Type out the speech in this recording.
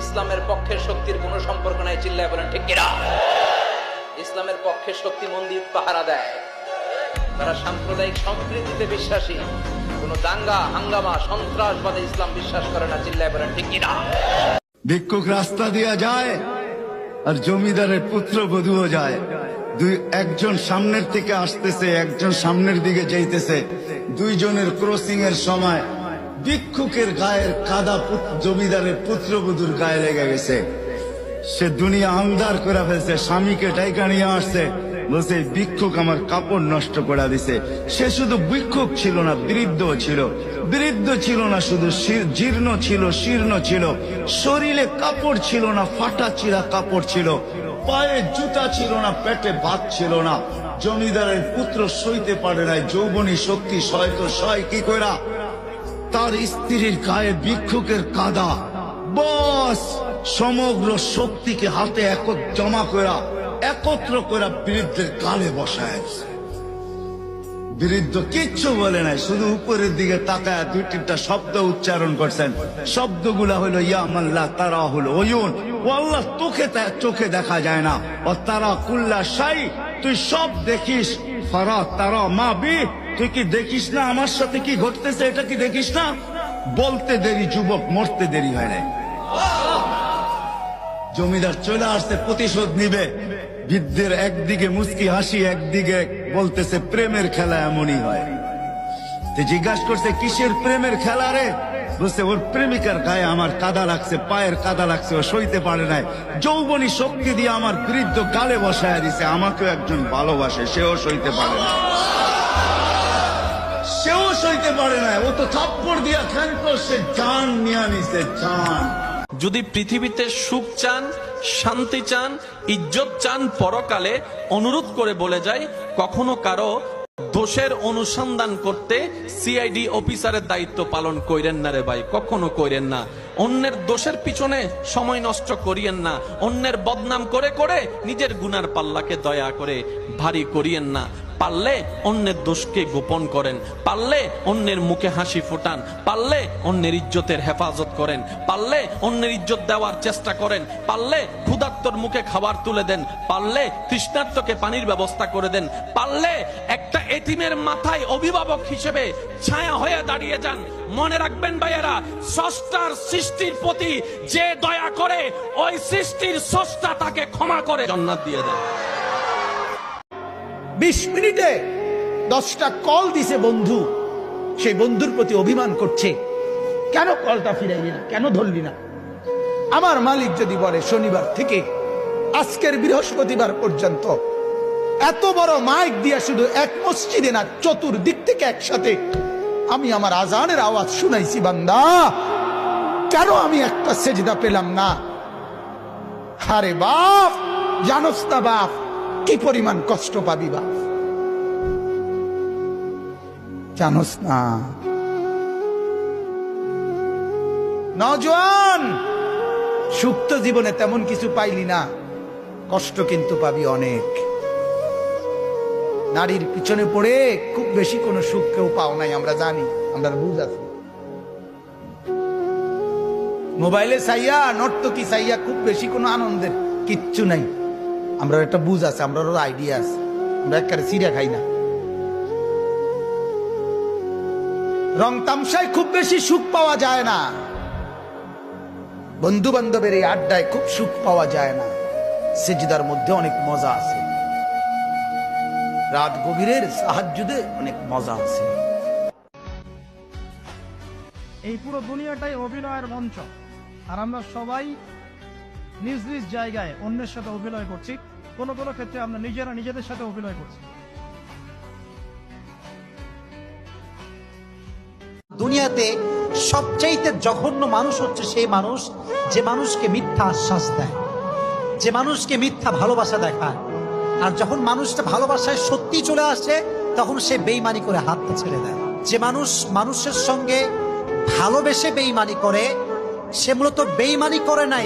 ইসলামের পক্ষের শক্তির কোনো সম্পর্ক নাই। চিল্লায় বলেন ঠিক কিনা? ইসলামের পক্ষের শক্তি মন্দির পাহারা দেয়, তারা সাম্প্রদায়িক সম্প্রীতিতে বিশ্বাসী, কোন দাঙ্গা হাঙ্গামা সন্ত্রাসবাদে ইসলাম বিশ্বাস করে না। চিল্লায় বলেন ঠিক কিনা? ভিক্ষুক রাস্তা দিয়া যায় আর জমিদারের পুত্রবধূও যায়। একজন সামনের থেকে আসতেছে, একজন সামনের দিকে যাইতেছে, দুইজনের ক্রসিং এর সময় ভিক্ষুকের গায়ের কাদা জমিদারের পুত্রবধূর গায়ে লেগে গেছে। সে দুনিয়া আন্ধার করে ফেলছে, স্বামীকে ডাইকা নিয়ে আসছে, বলছে ভিক্ষুক আমার কাপড় নষ্ট করে দিছে। সে শুধু ভিক্ষুক ছিল না, বৃদ্ধ ছিল। বৃদ্ধ ছিল না শুধু, জীর্ণ ছিল, শীর্ণ ছিল, শরীরে কাপড় ছিল না, ফাটা চিরা কাপড় ছিল, পায়ে জুতা ছিল না, পেটে ভাত ছিল না। জমিদারের পুত্র সইতে পারে নাই, যৌবনী শক্তি সয় কি কইরা তার স্ত্রীর গায়ে ভিক্ষুকের কাদা, বস সমগ্র শক্তিকে হাতে একত্র করে বৃদ্ধের কালে বসায়। বৃদ্ধ কিচ্ছু বলে নাই, শুধু উপরের দিকে তাকায় দুই তিনটা শব্দ উচ্চারণ করছেন। শব্দগুলা হলো ইয়া মাল্লা তারা হলো ওয়ুন, ও আল্লাহ চোখে দেখা যায় না, ও তারা কুল্লা শাই, তুই সব দেখিস, ফারা তারা মা বি, তুই কি দেখিস না আমার সাথে কি ঘটতেছে, এটা কি দেখিস না? বলতে দেরি যুবক, মরতে দেরি হয় নাই। জমিদার চলে আসছে, প্রতিশোধ নিবে। বৃদ্ধের একদিকে মুস্কি হাসি, একদিকে বলতেছে প্রেমের খেলা এমনই হয়। জিজ্ঞাসা করছে কিসের প্রেমের খেলা রে? বলছে ওর প্রেমিকার গায়ে আমার কাদা লাগছে, পায়ের কাদা লাগছে, ও সইতে পারে নাই, যৌবনী শক্তি দিয়ে আমার বৃদ্ধ গালে বসায় দিছে। আমাকেও একজন ভালোবাসে, সেও সইতে পারে না, সেও সইতে পারে না, ও তো থাপ্পড় দিয়া খান করছে, জান নিয়ে নিছে জান। যদি পৃথিবীতে সুখ চান, শান্তি চান, ইজ্জত চান, পরকালে অনুরোধ করে বলে যায়, কখনো কারো দোষের অনুসন্ধান করতে সিআইডি অফিসারের দায়িত্ব পালন কইরেন না রে ভাই, কখনো কইরেন না। অন্যের দোষের পিছনে সময় নষ্ট করিয়েন না, অন্যের বদনাম করে করে নিজের গুনার পাল্লাকে দয়া করে ভারী করিয়েন না। পারলে অন্যের দোষকে গোপন করেন, পারলে অন্যের মুখে হাসি ফোটান, পারলে অন্যের ইজ্জতের হেফাজত করেন, পারলে অন্যের ইজ্জত দেওয়ার চেষ্টা করেন, পারলে ক্ষুধার্তর মুখে খাবার তুলে দেন, পারলে তৃষ্ণার্তকে পানির ব্যবস্থা করে দেন, পারলে একটা এতিমের মাথায় অভিভাবক হিসেবে ছায়া হয়ে দাঁড়িয়ে যান। মনে রাখবেন ভাইয়েরা, স্রষ্টার সৃষ্টির প্রতি যে দয়া করে, ওই সৃষ্টির স্রষ্টা তাকে ক্ষমা করে জান্নাত দিয়ে দেন। 20 মিনিটে 10টা কল দিছে বন্ধু, সেই বন্ধুর প্রতি অভিমান করছে, কেন কলটা ফিরাইলি না, কেন ধরলি না? আমার মালিক যদি বলে শনিবার থেকে আজকের বৃহস্পতিবার পর্যন্ত এত বড় মাইক দিয়া শুধু এক মসজিদে না, চতুর্দিক থেকে একসাথে আমি আমার আজানের আওয়াজ শুনাইছি, বান্দা কেন আমি একটা সেজদা পেলাম না? আরে বাপ, জানোস না বাপ কি পরিমাণ কষ্ট পাবি বাপ, জানোস না? নওজোয়ান, সুখ জীবনে তেমন কিছু পাইলি না, কষ্ট কিন্তু পাবি অনেক। নারীর পিছনে পড়ে খুব বেশি কোনো সুখ কেউ পাও নাই, আমরা জানি, আমরা বুঝ আছি। মোবাইলে চাইয়া, নর্তকী চাইয়া খুব বেশি কোনো আনন্দের কিচ্ছু নাই, আমরা একটা বুঝ আছে, আমরা আইডিয়া আছে, আমরা একেবারে সিরিয়া খাই না। রং তামসায় খুব বেশি সুখ পাওয়া যায় না, বন্ধু বান্ধবের এই আড্ডায় খুব সুখ পাওয়া যায় না, সেজদার মধ্যে অনেক মজা আছে, রাত গভীরের সাহাজ্জুদে অনেক মজা আছে। এই পুরো দুনিয়াটাই অভিনয়ের মঞ্চ, আর আমরা সবাই নিজ নিজ জায়গায় অন্যের সাথে অভিনয় করছি, কোনো কোনো ক্ষেত্রে আমরা নিজেরা নিজেদের সাথে অভিনয় করছি। দুনিয়াতে সবচাইতে জঘন্য মানুষ হচ্ছে সেই মানুষ যে মানুষকে মিথ্যা আশ্বাস দেয়, যে মানুষকে মিথ্যা ভালোবাসা দেখায়, আর যখন মানুষটা ভালোবাসায় সত্যি চলে আসে তখন সে বেঈমানি করে হাতটা ছেড়ে দেয়। যে মানুষ মানুষের সঙ্গে ভালোবেসে বেঈমানি করে, সে মূলত বেঈমানি করে নাই,